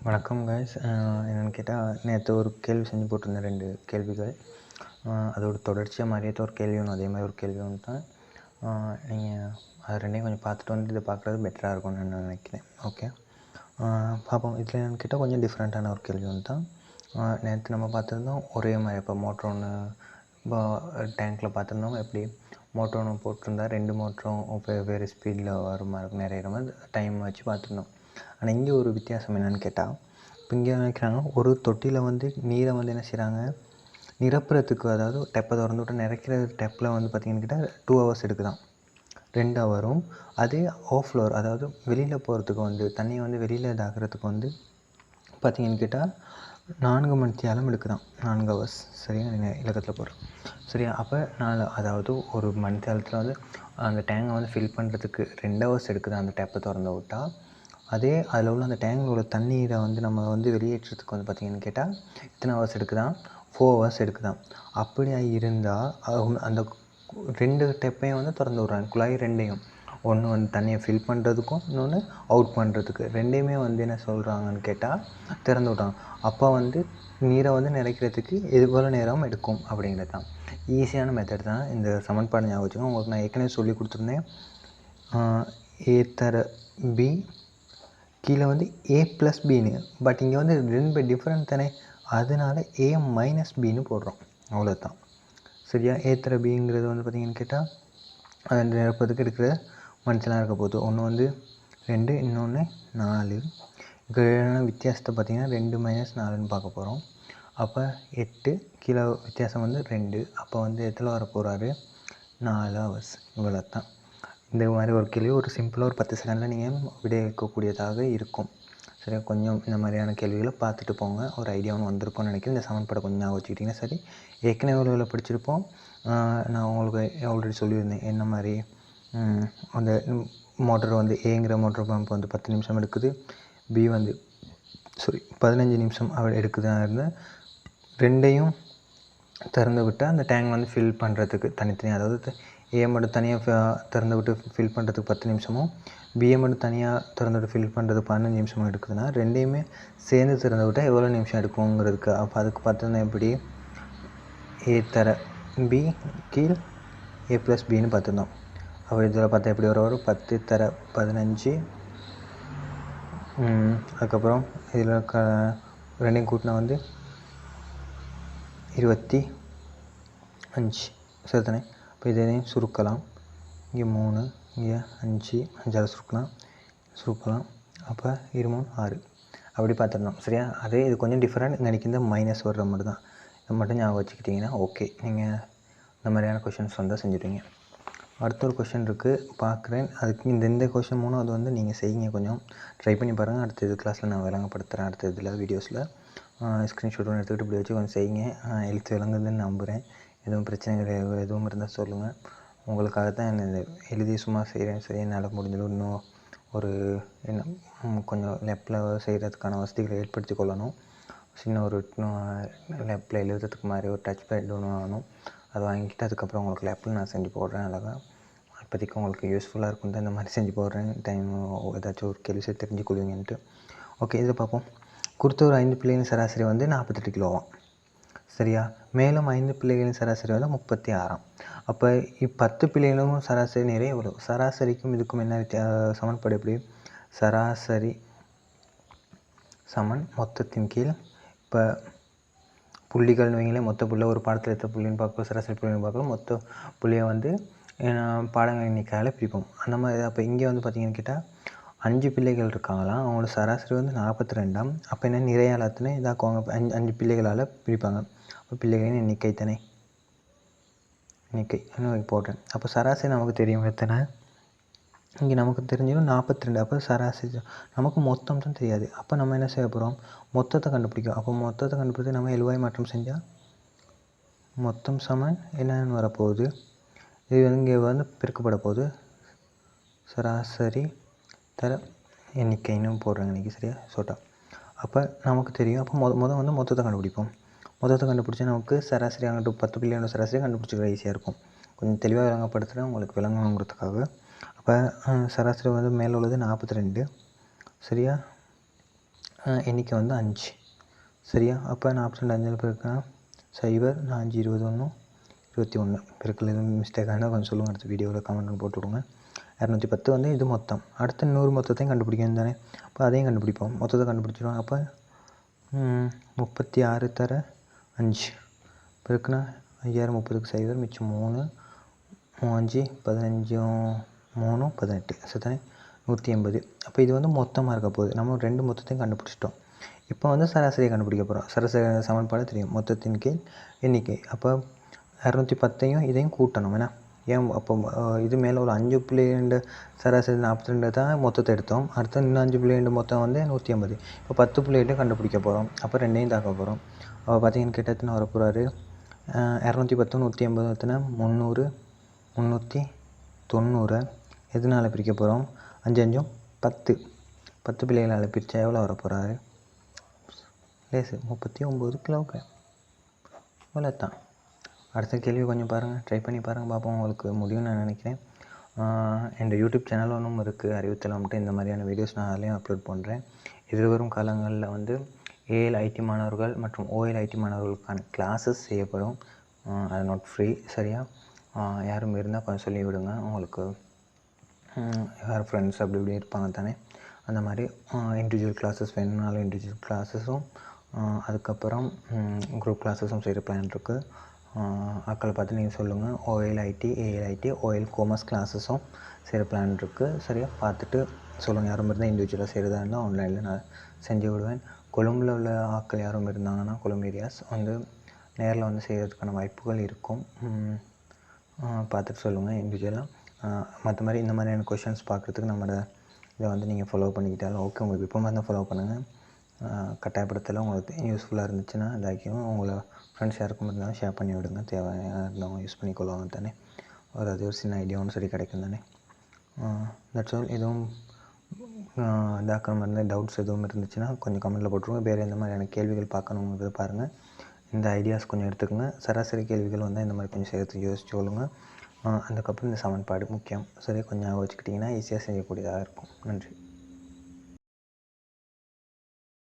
வணக்கம் கைஸ். என்னென்னு கேட்டால், நேற்று ஒரு கேள்வி செஞ்சு போட்டிருந்தேன் 2 கேள்விகள். அதோட தொடர்ச்சியாக மதியத்து ஒரு கேள்வி ஒன்று, அதே மாதிரி ஒரு கேள்வி ஒன்று தான். நீங்கள் அது 2யும் கொஞ்சம் பார்த்துட்டு வந்து இதை பார்க்குறது பெட்டராக இருக்கும்னு நான் நினைக்கிறேன். ஓகே, பார்ப்போம். இதில் என்னென்னு கேட்டால் கொஞ்சம் டிஃப்ரெண்ட்டான ஒரு கேள்வி ஒன்று தான். நேற்று நம்ம பார்த்துருந்தோம் ஒரே மாதிரி. இப்போ மோட்ரு ஒன்று இப்போ டேங்க்கில் பார்த்துருந்தோம். எப்படி மோட்ரு ஒன்று போட்டிருந்தா 2 மோட்டரும் வேறு ஸ்பீடில் வர மாதிரி நிறைய மாதிரி டைம் வச்சு பார்த்துருந்தோம். ஆனால் இங்கே ஒரு வித்தியாசம் என்னென்னு கேட்டால், இப்போ இங்கே நினைக்கிறாங்க ஒரு தொட்டியில் வந்து நீரை வந்து என்ன செய்கிறாங்க, நிரப்புறதுக்கு, அதாவது டெப்பை திறந்து விட்டு நிறைக்கிற டெப்பில் வந்து பார்த்திங்கன்னு கேட்டால் 2 ஹவர்ஸ் எடுக்குதான், 2 ஹவரும். அதே ஓவர்ஃப்ளோர், அதாவது வெளியில் போகிறதுக்கு வந்து தண்ணியை வந்து வெளியில் இதாகிறதுக்கு வந்து பார்த்திங்கன்னு கேட்டால் 4 மணித்தியாலம் எடுக்குதான், 4 ஹவர்ஸ். சரியா, நீங்கள் இலக்கத்தில் போடுறோம். சரியா, அப்போ அதாவது ஒரு மணித்தியாலத்தில் வந்து அந்த டேங்கை வந்து ஃபில் பண்ணுறதுக்கு 2 ஹவர்ஸ் எடுக்குதான் அந்த டேப்பை திறந்து விட்டால். அதே அதில் உள்ள அந்த டேங்கில் உள்ள தண்ணீரை வந்து நம்ம வந்து வெளியேற்றத்துக்கு வந்து பார்த்திங்கன்னு கேட்டால் எத்தனை ஹவர்ஸ் எடுக்குதான், 4 ஹவர்ஸ் எடுக்குதான். அப்படியா இருந்தால் அந்த 2 டெப்பையும் வந்து திறந்து விட்றாங்க, குழாய் 2யும். ஒன்று வந்து தண்ணியை ஃபில் பண்ணுறதுக்கும், இன்னொன்று அவுட் பண்ணுறதுக்கு, 2யுமே வந்து என்ன சொல்கிறாங்கன்னு கேட்டால் திறந்து விட்றாங்க. அப்போ வந்து நீரை வந்து நிறைக்கிறதுக்கு எவ்வளோ நேரம் எடுக்கும் அப்படிங்கிறது தான். ஈஸியான மெத்தட் தான் இந்த சமன்பாடு. ஞாபகம் வச்சுக்கோங்க. உங்களுக்கு நான் ஏற்கனவே சொல்லி கொடுத்துருந்தேன். ஏ தர பி கீழே வந்து ஏ ப்ளஸ் பின்னு, பட் இங்கே வந்து 2 டிஃப்ரெண்ட் தானே, அதனால் ஏ மைனஸ் பின்னு போடுறோம், அவ்வளோதான். சரியா, ஏ தர பிங்கிறது வந்து பார்த்திங்கன்னு கேட்டால் அது நிரப்பதுக்கு இருக்கிற மனுஷனாக இருக்க போகுது. ஒன்று வந்து 2, இன்னொன்று 4. இதுக்கான வித்தியாசத்தை பார்த்திங்கன்னா 2 - 4ன்னு பார்க்க போகிறோம். அப்போ 8 கீழே வித்தியாசம் வந்து 2. அப்போ வந்து எதில் வர போகிறாரு, 4 ஹவர்ஸ். இவ்வளோ தான். இந்த மாதிரி ஒரு கேள்வி ஒரு சிம்பிளாக ஒரு 10 செகண்டில் நீங்கள் விடை வைக்கக்கூடியதாக இருக்கும். சரியா, கொஞ்சம் இந்த மாதிரியான கேள்விகளை பார்த்துட்டு போங்க. ஒரு ஐடியா ஒன்று வந்திருக்கும்னு நினைக்கிறேன். இந்த சமன்பாடை கொஞ்சம் ஞாபகம் வச்சுக்கிட்டிங்கன்னா சரி. ஏற்கனவே உள்ள படிச்சிருப்போம். நான் உங்களுக்கு ஆல்ரெடி சொல்லியிருந்தேன் என்ன மாதிரி. அந்த மோட்டர் வந்து ஏங்கிற மோட்டர் பம்ப் வந்து 10 நிமிஷம் எடுக்குது, பி வந்து 15 நிமிஷம் எடுக்குதான் இருந்து 2யும் திறந்து விட்டு அந்த டேங்க் வந்து ஃபில் பண்ணுறதுக்கு தனித்தனியாக, அதாவது ஏ மட்டும் தனியாக திறந்து விட்டு ஃபில் பண்ணுறதுக்கு 10 நிமிஷமும், பிஏ மட்டும் தனியாக திறந்து விட்டு ஃபில் பண்ணுறதுக்கு 15 நிமிஷமும் எடுக்குதுன்னா 2யுமே சேர்ந்து திறந்து விட்டால் எவ்வளோ நிமிஷம் எடுக்குங்கிறதுக்கு. அப்போ அதுக்கு பார்த்தோன்னா எப்படி, ஏ தர பி கீழ் ஏ ப்ளஸ் பின்னு பார்த்துருந்தோம். அப்போ இதில் பார்த்தா எப்படி வரும், 10 தர 15. அதுக்கப்புறம் இதில் 2யும் கூட்டினா வந்து 25. சரிதானே. இப்போ இதையும் சுருக்கலாம். இங்கே 3, இங்கே 5, 5ஆல் சுருக்கலாம். அப்போ 2 3 6 அப்படி பார்த்துருந்தோம். சரியா, அதே இது கொஞ்சம் டிஃப்ரெண்ட். இன்றைக்கி இந்த மைனஸ் வர்ற மட்டும் தான். இதை மட்டும் ஞாபகம் வச்சுக்கிட்டிங்கன்னா ஓகே. நீங்கள் இந்த மாதிரியான கொஷின்ஸ் வந்தால் செஞ்சுடுவீங்க. அடுத்த ஒரு கொஷின் இருக்குது, பார்க்குறேன். அதுக்கு இந்த கொஷின் 3 அது வந்து நீங்கள் செய்யுங்க, கொஞ்சம் ட்ரை பண்ணி பாருங்கள். அடுத்த இது கிளாஸில் நான் விளங்கப்படுத்துகிறேன். அடுத்த இதில் வீடியோஸில் ஸ்க்ரீன்ஷாட் ஒன்று எடுத்துக்கிட்டு இப்படி வச்சு கொஞ்சம் செய்யுங்க. எழுத்து விளங்குதுன்னு நம்புகிறேன். எதுவும் பிரச்சனைகள் எதுவும் இருந்தால் சொல்லுங்கள். உங்களுக்காக தான் என்ன எழுதி சும்மா செய்கிறேன். சரி, என்னால் முடிஞ்சது இன்னும் ஒரு கொஞ்சம் லெப்பில் செய்கிறதுக்கான வசதிகளை ஏற்படுத்தி கொள்ளணும். சின்ன ஒரு லெப்பில் எழுதுறதுக்கு மாதிரி ஒரு டச் பேட் ஒன்று வாங்கணும். அதை வாங்கிட்டு அதுக்கப்புறம் உங்களுக்கு லெப்பில் நான் செஞ்சு போடுறேன். அழகாக இப்போதைக்கு உங்களுக்கு யூஸ்ஃபுல்லாக இருக்கும் தான் இந்த மாதிரி செஞ்சு போடுறேன். டைம் ஏதாச்சும் ஒரு கேள்வி தெரிஞ்சுக்கொள்வீங்கன்ட்டு. ஓகே, இதை பார்ப்போம். கொடுத்த ஒரு 5 பிள்ளைகளின் சராசரி வந்து 48 கிலோவாம். சரியா, மேலும் 5 பிள்ளைகளின் சராசரி வந்து 36. அப்போ 10 பிள்ளைகளும் சராசரி நிறைய எவ்வளோ, சராசரிக்கும் இதுக்கும் என்ன சமன்பாடு எப்படி, சராசரி சமன் மொத்தத்தின் கீழ். இப்போ புள்ளிகள்னு வைங்களே, மொத்த புள்ளி ஒரு பாடத்தில் எத்தனை புள்ளின்னு பார்க்கலாம், சராசரி புள்ளின்னு பார்க்கலாம். மொத்த புள்ளியை வந்து பாடங்கள் எண்ணிக்கையால் பிரிப்போம் அந்த மாதிரி. அப்போ இங்கே வந்து பார்த்திங்கன்னு கேட்டால் 5 பிள்ளைகள் இருக்காங்களாம், அவங்களோட சராசரி வந்து 42. அப்போ என்ன நிறையாளத்தினே இதாக்குவாங்க, 5 பிள்ளைகளால் பிரிப்பாங்க. அப்போ பிள்ளைகளின் எண்ணிக்கை தானே, எண்ணிக்கை இன்னும் போடுறேன். அப்போ சராசரி நமக்கு தெரியும் எத்தனை, இங்கே நமக்கு தெரிஞ்சிடும் 42. அப்போ சராசரி நமக்கு மொத்தம் தான் தெரியாது. அப்போ நம்ம என்ன செய்ய போகிறோம், மொத்தத்தை கண்டுபிடிக்கும். அப்போ மொத்தத்தை கண்டுபிடிச்சி நம்ம எழுவாய் மாற்றம் செஞ்சால் மொத்தம் சமன் என்னென்னு வரப்போகுது, இது வந்து இங்கே வந்து பெருக்கப்பட போகுது. சராசரி தர எண்ணிக்கைன்னு போடுறாங்க இன்றைக்கி. சரியா, சொல்லிட்டா. அப்போ நமக்கு தெரியும். அப்போ வந்து மொத்தத்தை கண்டுபிடிப்போம். மொத்தத்தை கண்டுபிடிச்சா நமக்கு சராசரி அங்கிட்டு 10 பிள்ளையோட சராசரி கண்டுபிடிச்சிக்க ஈஸியாக இருக்கும். கொஞ்சம் தெளிவாக விளங்கப்படுத்துகிறேன் உங்களுக்கு விளங்கணுங்கிறதுக்காக. அப்போ சராசரி வந்து மேலே உள்ளது 42. சரியா, எண்ணிக்கை வந்து 5 சரியா. அப்போ 42 பெருக்கினா 0, 4 21 21 பெருக்கல் எதுவும் மிஸ்டேக்காக இருந்தால் கொஞ்சம் சொல்லுங்கள், அடுத்த வீடியோவில் கமெண்ட் போட்டு விடுங்க. 210 வந்து இது மொத்தம். அடுத்த இன்னொரு மொத்தத்தையும் கண்டுபிடிக்கணும் தானே, அப்போ அதையும் கண்டுபிடிப்போம். மொத்தத்தை கண்டுபிடிச்சிடுவோம். அப்போ 36 தர 5 பெருக்குனா 5000 30க்கு 0 மிச்சம் 3 5 15 3 18 சரிதானே 180. அப்போ இது வந்து மொத்தமாக இருக்க போகுது. நம்ம 2 மொத்தத்தையும் கண்டுபிடிச்சிட்டோம். இப்போ வந்து சராசரியை கண்டுபிடிக்க போகிறோம். சராசரி சமன்பாடு தெரியும், மொத்தத்தின் கீழ் எண்ணிக்கை. அப்போ 210 இதையும் கூட்டணும் வேணா. ஏன் அப்போ இது மேலே ஒரு 5.2 சராசரி 42 தான் மொத்தத்தை எடுத்தோம். அடுத்து இன்னும் 5.2 மொத்தம் வந்து 180. இப்போ 10.8 கண்டுபிடிக்க போகிறோம். அப்போ ரெண்டையும் தாக்க போகிறோம். அப்போ பார்த்தீங்கன்னு கேட்டால் எத்தனை வர போகிறாரு, 210 180 எத்தனை 300 390. எதனால் பிரிக்க போகிறோம், 5 5 10 10 பிள்ளைகளால் பிரித்தா எவ்வளோ வர போகிறாரு, லேசு 39 கிலோகிராம். இவ்வளோ தான். அடுத்த கேள்வி கொஞ்சம் பாருங்கள், ட்ரை பண்ணி பாருங்கள், பார்ப்போம். உங்களுக்கு முடியும்னு நான் நினைக்கிறேன். என் யூடியூப் சேனல் ஒன்றும் இருக்குது, அறிவுத்தளம்ட்டு. இந்த மாதிரியான வீடியோஸ் நான் அதிலையும் அப்லோட் பண்ணுறேன். எதிர்வரும் காலங்களில் வந்து ஏஎல் ஐடி மாணவர்கள் மற்றும் ஓஎல் ஐடி மாணவர்களுக்கான கிளாஸஸ் செய்யப்படும். அது நாட் ஃப்ரீ சரியா. யாரும் இருந்தால் கொஞ்சம் சொல்லி விடுங்க. உங்களுக்கு யார் ஃப்ரெண்ட்ஸ் அப்படி இப்படி இருப்பாங்க தானே, அந்த மாதிரி இண்டிவிஜுவல் கிளாஸஸ் வேணும்னாலும் இண்டிவிஜுவல் கிளாஸஸும் அதுக்கப்புறம் குரூப் கிளாஸஸும் செய்கிற பிளான் இருக்குது. ஆக்களை பார்த்து நீங்கள் சொல்லுங்கள். OL IT AL IT OL commerce கிளாஸஸும் செய்கிற பிளான் இருக்குது சரியா. பார்த்துட்டு சொல்லுங்கள். யாரும் இருந்தால் இண்டிவிஜுவலாக செய்கிறதா இருந்தால் ஆன்லைனில் நான் செஞ்சு விடுவேன். கொழும்பில் உள்ள ஆட்கள் யாரும் இருந்தாங்கன்னா, கொழும்பு ஏரியாஸ் வந்து நேரில் வந்து செய்கிறதுக்கான வாய்ப்புகள் இருக்கும். பார்த்துட்டு சொல்லுங்கள் இண்டிவிஜுவலாக. மற்ற மாதிரி இந்த மாதிரியான கொஷின்ஸ் பார்க்குறதுக்கு நம்மளோட இதை வந்து நீங்கள் ஃபாலோ பண்ணிக்கிட்டாலும் ஓகே. உங்களுக்கு இப்போ மாதிரி தான் ஃபாலோ பண்ணுங்கள். கட்டாயப்படுத்தலை. உங்களுக்கு யூஸ்ஃபுல்லாக இருந்துச்சுன்னா இதாக்கியும் உங்களை ஃப்ரெண்ட்ஸ் யாருக்கும் இருந்தாலும் ஷேர் பண்ணி விடுங்க. தேவையாக இருந்தவங்க யூஸ் பண்ணிக்கொள்வாங்க தானே. அது ஒரு சின்ன ஐடியாவும் சரி கிடைக்கும் தானே. That's all. எதுவும் இதாக்கிற மாதிரி இருந்தால் டவுட்ஸ் எதுவும் இருந்துச்சுன்னா கொஞ்சம் கமெண்ட்டில் போட்டுருங்க. வேறு எந்த மாதிரியான கேள்விகள் பார்க்கணுங்கிறது பாருங்கள். இந்த ஐடியாஸ் கொஞ்சம் எடுத்துக்கோங்க. சராசரி கேள்விகள் வந்தால் இந்த மாதிரி கொஞ்சம் சேர்த்து யோசிச்சு கொள்ளுங்கள். அதுக்கப்புறம் இந்த சமன்பாடு முக்கியம் சரி, கொஞ்சம் ஞாபகம் வச்சுக்கிட்டிங்கன்னா ஈஸியாக செய்யக்கூடியதாக இருக்கும். நன்றி.